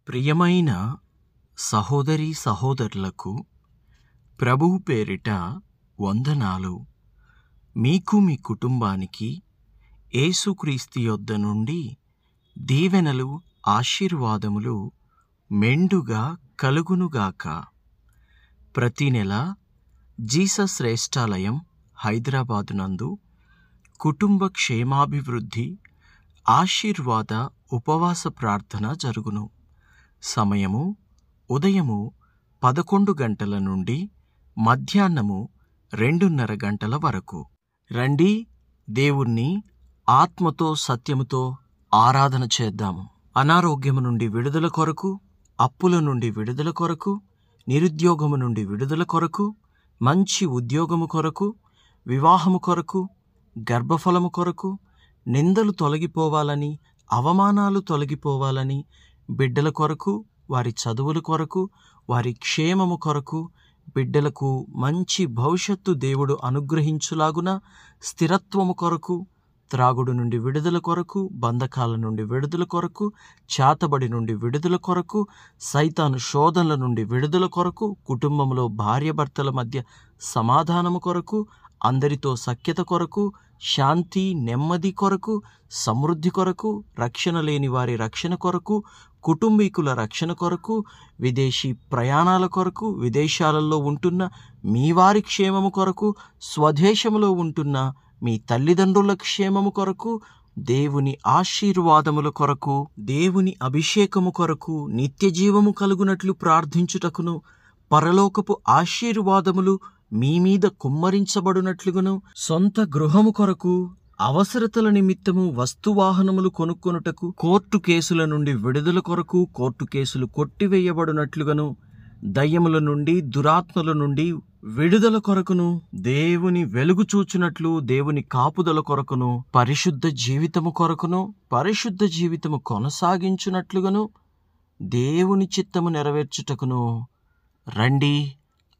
ప్రియమైన సహోదరీ సహోదరులకు ప్రభువు పేరిట వందనాలు. మీకు మీ కుటుంబానికి యేసుక్రీస్తు యొద్ద నుండి దీవెనలు ఆశీర్వాదములు మెండుగా కలుగునుగాక. ప్రతి నెల జీసస్ శ్రేష్ఠాలయం హైదరాబాదు నందు కుటుంబ క్షేమాభివృద్ధి ఆశీర్వాద ఉపవాస ప్రార్థన జరుగును. సమయము ఉదయము 11 గంటల నుండి మధ్యాహ్నము 2:30 గంటల వరకు. రండి, దేవుణ్ణి ఆత్మతో సత్యముతో ఆరాధన చేద్దాము. అనారోగ్యము నుండి విడుదల కొరకు, అప్పుల నుండి విడుదల కొరకు, నిరుద్యోగము నుండి విడుదల కొరకు, మంచి ఉద్యోగము కొరకు, వివాహము కొరకు, గర్భఫలము కొరకు, నిందలు తొలగిపోవాలని, అవమానాలు తొలగిపోవాలని, బిడ్డల కొరకు, వారి చదువుల కొరకు, వారి క్షేమము కొరకు, బిడ్డలకు మంచి భవిష్యత్తు దేవుడు అనుగ్రహించులాగున స్థిరత్వము కొరకు, త్రాగుడు నుండి విడుదల కొరకు, బంధకాల నుండి విడుదల కొరకు, చాతబడి నుండి విడుదల కొరకు, సైతాను శోధనల నుండి విడుదల కొరకు, కుటుంబంలో భార్యాభర్తల మధ్య సమాధానము కొరకు, అందరితో సఖ్యత కొరకు, శాంతి నెమ్మది కొరకు, సమృద్ధి కొరకు, రక్షణ లేని వారి రక్షణ కొరకు, కుటుంబీకుల రక్షణ కొరకు, విదేశీ ప్రయాణాల కొరకు, విదేశాలలో ఉంటున్న మీ వారి క్షేమము కొరకు, స్వదేశములో ఉంటున్న మీ తల్లిదండ్రుల క్షేమము కొరకు, దేవుని ఆశీర్వాదముల కొరకు, దేవుని అభిషేకము కొరకు, నిత్యజీవము కలుగునట్లు ప్రార్థించుటకును, పరలోకపు ఆశీర్వాదములు మీ మీద కుమ్మరించబడునట్లుగాను, సొంత గృహము కొరకు, అవసరతల నిమిత్తము వస్తువాహనములు కొనుక్కొనుటకు, కోర్టు కేసుల నుండి విడుదల కొరకు, కోర్టు కేసులు కొట్టివేయబడినట్లుగాను, దయ్యముల నుండి దురాత్మల నుండి విడుదల కొరకును, దేవుని వెలుగు చూచునట్లు దేవుని కాపుదల కొరకును, పరిశుద్ధ జీవితము కొరకును, పరిశుద్ధ జీవితము కొనసాగించునట్లుగాను, దేవుని చిత్తము నెరవేర్చుటకును రండి,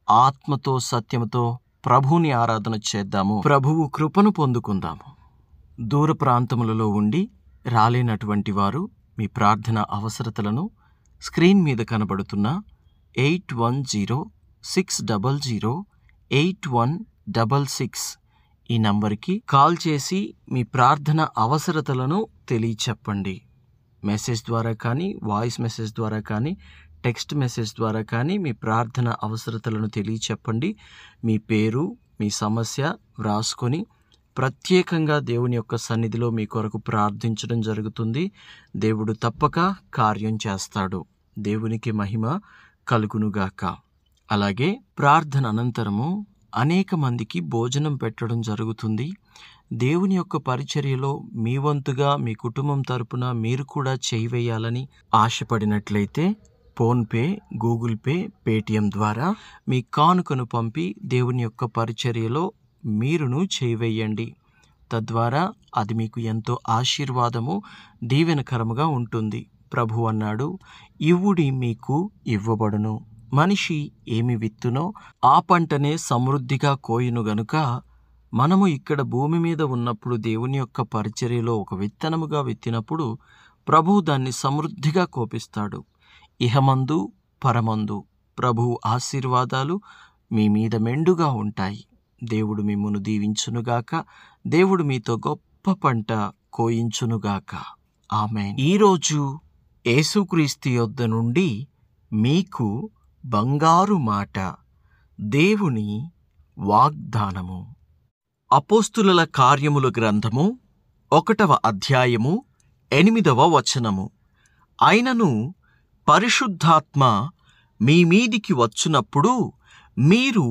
ఆత్మతో సత్యముతో ప్రభువుని ఆరాధన చేద్దాము. ప్రభువు కృపను పొందుకుందాము. దూర ప్రాంతములలో ఉండి రాలేనటువంటి వారు మీ ప్రార్థన అవసరతలను స్క్రీన్ మీద కనబడుతున్న 8106008166 ఈ నంబర్కి కాల్ చేసి మీ ప్రార్థన అవసరతలను తెలియచెప్పండి. మెసేజ్ ద్వారా కానీ, వాయిస్ మెసేజ్ ద్వారా కానీ, టెక్స్ట్ మెసేజ్ ద్వారా కానీ మీ ప్రార్థన అవసరతలను తెలియచెప్పండి. మీ పేరు, మీ సమస్య వ్రాసుకొని ప్రత్యేకంగా దేవుని యొక్క సన్నిధిలో మీ కొరకు ప్రార్థించడం జరుగుతుంది. దేవుడు తప్పక కార్యం చేస్తాడు. దేవునికి మహిమ కలుగునుగాక. అలాగే ప్రార్థన అనంతరము అనేక మందికి భోజనం పెట్టడం జరుగుతుంది. దేవుని యొక్క పరిచర్యలో మీ వంతుగా మీ కుటుంబం తరపున మీరు కూడా చేయివేయాలని ఆశపడినట్లయితే ఫోన్పే, గూగుల్ పే, పేటిఎం ద్వారా మీ కానుకను పంపి దేవుని యొక్క పరిచర్యలో మీరును చేయివేయండి. తద్వారా అది మీకు ఎంతో ఆశీర్వాదము, దీవెనకరముగా ఉంటుంది. ప్రభు అన్నాడు, ఇవ్వుడి మీకు ఇవ్వబడును, మనిషి ఏమి విత్తునో ఆ పంటనే సమృద్ధిగా కోయును గనుక మనము ఇక్కడ భూమి మీద ఉన్నప్పుడు దేవుని యొక్క పరిచర్యలో ఒక విత్తనముగా విత్తినప్పుడు ప్రభువు దాన్ని సమృద్ధిగా కోపిస్తాడు. ఇహమందు పరమందు ప్రభువు ఆశీర్వాదాలు మీ మీద మెండుగా ఉంటాయి. దేవుడు మిమ్మును దీవించునుగాక. దేవుడు మీతో గొప్ప పంట కోయించునుగాక. ఆమేన్. ఈరోజు యేసుక్రీస్తు యొద్ద నుండి మీకు బంగారు మాట, దేవుని వాగ్దానము. అపోస్తులుల కార్యముల గ్రంథము 1వ అధ్యాయము 8వ వచనము. అయినను పరిశుద్ధాత్మ మీ మీదికి వచ్చునప్పుడు మీరు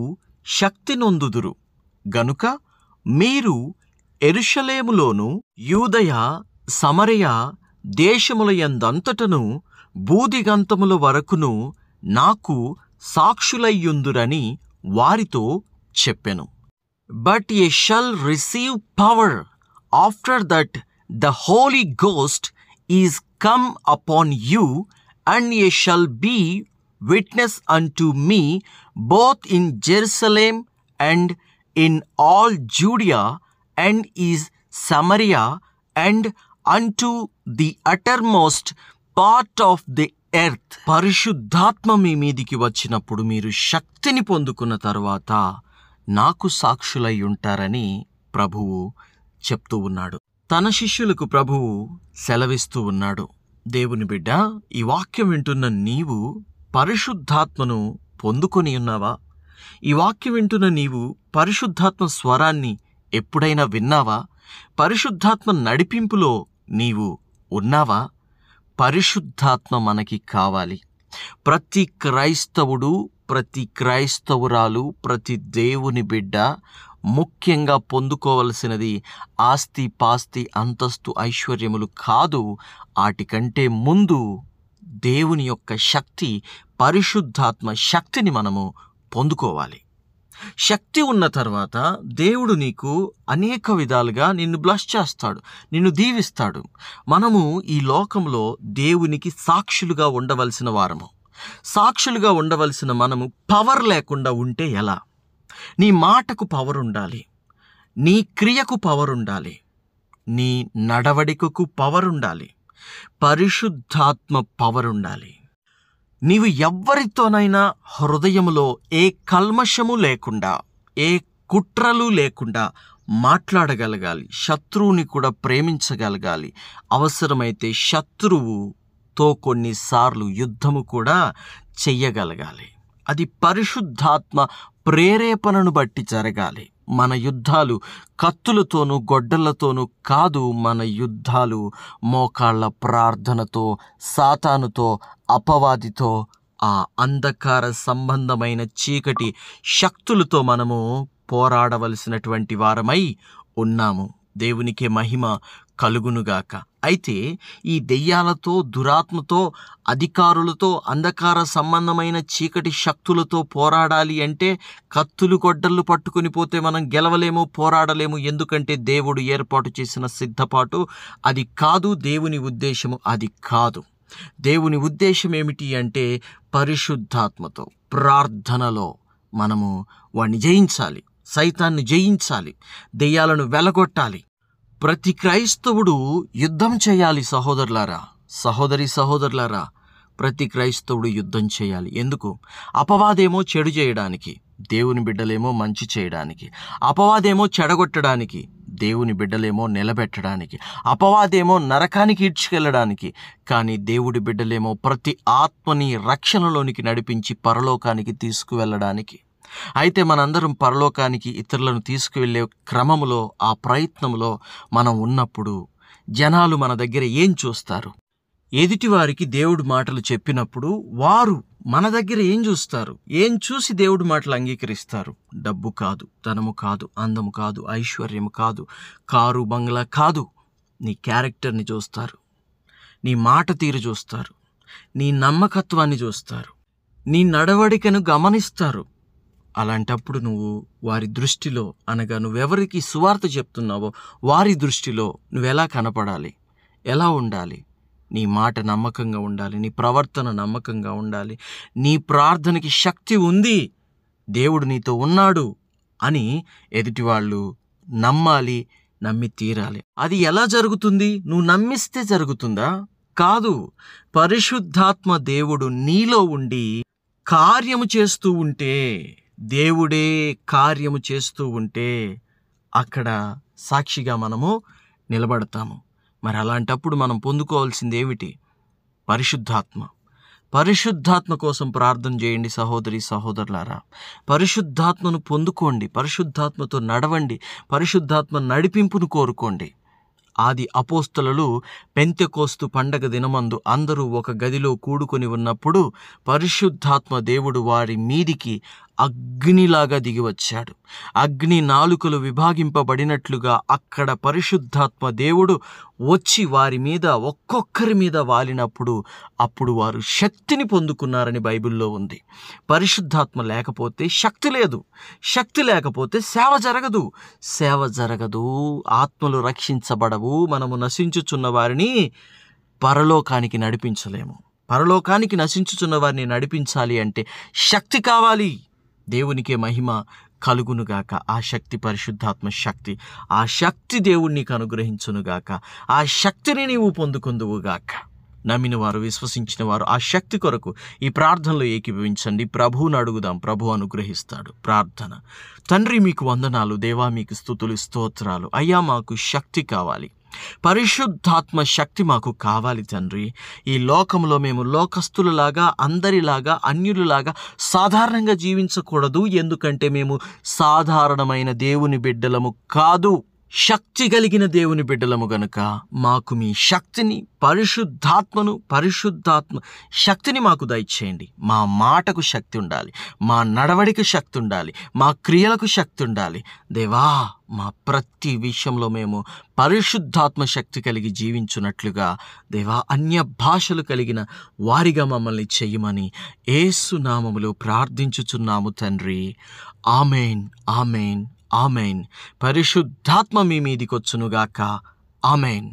శక్తి నొందుదురు గనుక మీరు యెరూషలేములోను, యూదయ, సమరయ దేశముల యందంతటను బూదిగంతముల వరకును నాకు సాక్షులయ్యుందురని వారితో చెప్పెను. But ye shall receive power after that the Holy Ghost is come upon you, and ye shall be witness unto me both in Jerusalem and in all Judea and in Samaria and unto the uttermost part of the earth. పరిశుద్ధాత్మ మీ మీదికి వచ్చినప్పుడు మీరు శక్తిని పొందుకున్న తరువాత నాకు సాక్షులై ఉంటారని ప్రభువు చెప్తూ ఉన్నాడు. తన శిష్యులకు ప్రభువు సెలవిస్తూ ఉన్నాడు. దేవుని బిడ్డ, ఈ వాక్యం వింటున్న నీవు పరిశుద్ధాత్మను పొందుకొని ఉన్నావా? ఈ వాక్యం వింటున్న నీవు పరిశుద్ధాత్మ స్వరాన్ని ఎప్పుడైనా విన్నావా? పరిశుద్ధాత్మ నడిపింపులో నీవు ఉన్నావా? పరిశుద్ధాత్మ మనకి కావాలి. ప్రతి క్రైస్తవుడు, ప్రతి క్రైస్తవురాలు, ప్రతి దేవుని బిడ్డ ముఖ్యంగా పొందుకోవలసినది ఆస్తి, పాస్తి, అంతస్తు, ఐశ్వర్యములు కాదు. వాటికంటే ముందు దేవుని యొక్క శక్తి, పరిశుద్ధాత్మ శక్తిని మనము పొందుకోవాలి. శక్తి ఉన్న తర్వాత దేవుడు నీకు అనేక విధాలుగా నిన్ను బ్లెస్ చేస్తాడు, నిన్ను దీవిస్తాడు. మనము ఈ లోకంలో దేవునికి సాక్షులుగా ఉండవలసిన వారము. సాక్షులుగా ఉండవలసిన మనము పవర్ లేకుండా ఉంటే ఎలా? నీ మాటకు పవర్ ఉండాలి, నీ క్రియకు పవర్ ఉండాలి, నీ నడవడికకు పవర్ ఉండాలి, పరిశుద్ధాత్మ పవర్ ఉండాలి. నీవు ఎవ్వరితోనైనా హృదయములో ఏ కల్మషము లేకుండా, ఏ కుట్రలు లేకుండా మాట్లాడగలగాలి. శత్రువుని కూడా ప్రేమించగలగాలి. అవసరమైతే శత్రువుతో కొన్నిసార్లు యుద్ధము కూడా చెయ్యగలగాలి. అది పరిశుద్ధాత్మ ప్రేరేపణను బట్టి జరగాలి. మన యుద్ధాలు కత్తులతోనూ గొడ్డళ్లతోనూ కాదు. మన యుద్ధాలు మోకాళ్ళ ప్రార్థనతో, సాతానుతో, అపవాదితో, ఆ అంధకార సంబంధమైన చీకటి శక్తులతో మనము పోరాడవలసినటువంటి వారమై ఉన్నాము. దేవునికే మహిమ కలుగునుగాక. అయితే ఈ దెయ్యాలతో, దురాత్మతో, అధికారులతో, అంధకార సంబంధమైన చీకటి శక్తులతో పోరాడాలి అంటే కత్తులు గొడ్డళ్ళు పట్టుకుని పోతే మనం గెలవలేము, పోరాడలేము. ఎందుకంటే దేవుడు ఏర్పాటు చేసిన సిద్ధపాటు అది కాదు. దేవుని ఉద్దేశము అది కాదు. దేవుని ఉద్దేశం ఏమిటి అంటే పరిశుద్ధాత్మతో, ప్రార్థనలో మనము వాడిని జయించాలి, సైతాన్ని జయించాలి, దెయ్యాలను వెలగొట్టాలి. ప్రతి క్రైస్తవుడు యుద్ధం చేయాలి. సహోదరులారా, సహోదరులారా, ప్రతి క్రైస్తవుడు యుద్ధం చేయాలి. ఎందుకు? అపవాదేమో చెడు చేయడానికి, దేవుని బిడ్డలేమో మంచి చేయడానికి. అపవాదేమో చెడగొట్టడానికి, దేవుని బిడ్డలేమో నిలబెట్టడానికి. అపవాదేమో నరకానికి ఈడ్చుకెళ్ళడానికి, కానీ దేవుడి బిడ్డలేమో ప్రతి ఆత్మని రక్షణలోనికి నడిపించి పరలోకానికి తీసుకువెళ్ళడానికి. అయితే మనందరం పరలోకానికి ఇతరులను తీసుకువెళ్ళే క్రమములో, ఆ ప్రయత్నంలో మనం ఉన్నప్పుడు జనాలు మన దగ్గర ఏం చూస్తారు? ఎదుటివారికి దేవుడి మాటలు చెప్పినప్పుడు వారు మన దగ్గర ఏం చూస్తారు? ఏం చూసి దేవుడి మాటలు అంగీకరిస్తారు? డబ్బు కాదు, ధనము కాదు, అందము కాదు, ఐశ్వర్యము కాదు, కారు బంగ్లా కాదు. నీ క్యారెక్టర్ని చూస్తారు, నీ మాట తీరు చూస్తారు, నీ నమ్మకత్వాన్ని చూస్తారు, నీ నడవడికను గమనిస్తారు. అలాంటప్పుడు నువ్వు వారి దృష్టిలో, అనగా నువ్వెవరికి సువార్త చెప్తున్నావో వారి దృష్టిలో నువ్వెలా కనపడాలి, ఎలా ఉండాలి? నీ మాట నమ్మకంగా ఉండాలి, నీ ప్రవర్తన నమ్మకంగా ఉండాలి, నీ ప్రార్థనకి శక్తి ఉంది, దేవుడు నీతో ఉన్నాడు అని ఎదుటివాళ్ళు నమ్మాలి, నమ్మి తీరాలి. అది ఎలా జరుగుతుంది? నువ్వు నమ్మిస్తే జరుగుతుందా? కాదు. పరిశుద్ధాత్మ దేవుడు నీలో ఉండి కార్యము చేస్తూ ఉంటే, దేవుడే కార్యము చేస్తూ ఉంటే అక్కడ సాక్షిగా మనము నిలబడతాము. మరి అలాంటప్పుడు మనం పొందుకోవాల్సింది ఏమిటి? పరిశుద్ధాత్మ. పరిశుద్ధాత్మ కోసం ప్రార్థన చేయండి సహోదరి సహోదరులారా. పరిశుద్ధాత్మను పొందుకోండి, పరిశుద్ధాత్మతో నడవండి, పరిశుద్ధాత్మ నడిపింపును కోరుకోండి. ఆది అపోస్తలులు పెంతెకోస్తు పండగ దినమందు అందరూ ఒక గదిలో కూడుకొని ఉన్నప్పుడు పరిశుద్ధాత్మ దేవుడు వారి మీదికి అగ్నిలాగా దిగివచ్చాడు. అగ్ని నాలుకలు విభాగింపబడినట్లుగా అక్కడ పరిశుద్ధాత్మ దేవుడు వచ్చి వారి మీద, ఒక్కొక్కరి మీద వాలినప్పుడు అప్పుడు వారు శక్తిని పొందుకున్నారని బైబిల్లో ఉంది. పరిశుద్ధాత్మ లేకపోతే శక్తి లేదు, శక్తి లేకపోతే సేవ జరగదు, సేవ జరగదు, ఆత్మలు రక్షించబడవు. మనము నశించుచున్న వారిని పరలోకానికి నడిపించలేము. పరలోకానికి నశించుచున్న వారిని నడిపించాలి అంటే శక్తి కావాలి. దేవునికే మహిమ కలుగునుగాక. ఆ శక్తి పరిశుద్ధాత్మ శక్తి. ఆ శక్తి దేవుడు నీకు అనుగ్రహించునుగాక. ఆ శక్తిని నీవు పొందుకుందువుగాక. నమ్మిన వారు, విశ్వసించిన వారు ఆ శక్తి కొరకు ఈ ప్రార్థనలో ఏకీభవించండి. ప్రభువును అడుగుదాం, ప్రభు అనుగ్రహిస్తాడు. ప్రార్థన. తండ్రి, మీకు వందనాలు. దేవా, మీకు స్తుతులు, స్తోత్రాలు. అయ్యా, మాకు శక్తి కావాలి. పరిశుద్ధాత్మ శక్తి మాకు కావాలి తండ్రి. ఈ లోకంలో మేము లోకస్తులలాగా, అందరిలాగా, అన్యులలాగా సాధారణంగా జీవించకూడదు. ఎందుకంటే మేము సాధారణమైన దేవుని బిడ్డలము కాదు, శక్తి కలిగిన దేవుని బిడ్డలము గనుక మాకు మీ శక్తిని, పరిశుద్ధాత్మ శక్తిని మాకు దయచేయండి. మా మాటకు శక్తి ఉండాలి, మా నడవడికి శక్తి ఉండాలి, మా క్రియలకు శక్తి ఉండాలి. దేవా, మా ప్రతి విషయంలో మేము పరిశుద్ధాత్మ శక్తి కలిగి జీవించున్నట్లుగా దేవా, అన్య భాషలు కలిగిన వారిగా మమ్మల్ని చెయ్యమని యేసు నామములో ప్రార్థించుచున్నాము తండ్రి. ఆమేన్, ఆమేన్, ఆమేన్. పరిశుద్ధాత్మ మీ మీదికొచ్చునుగాక. ఆమేన్.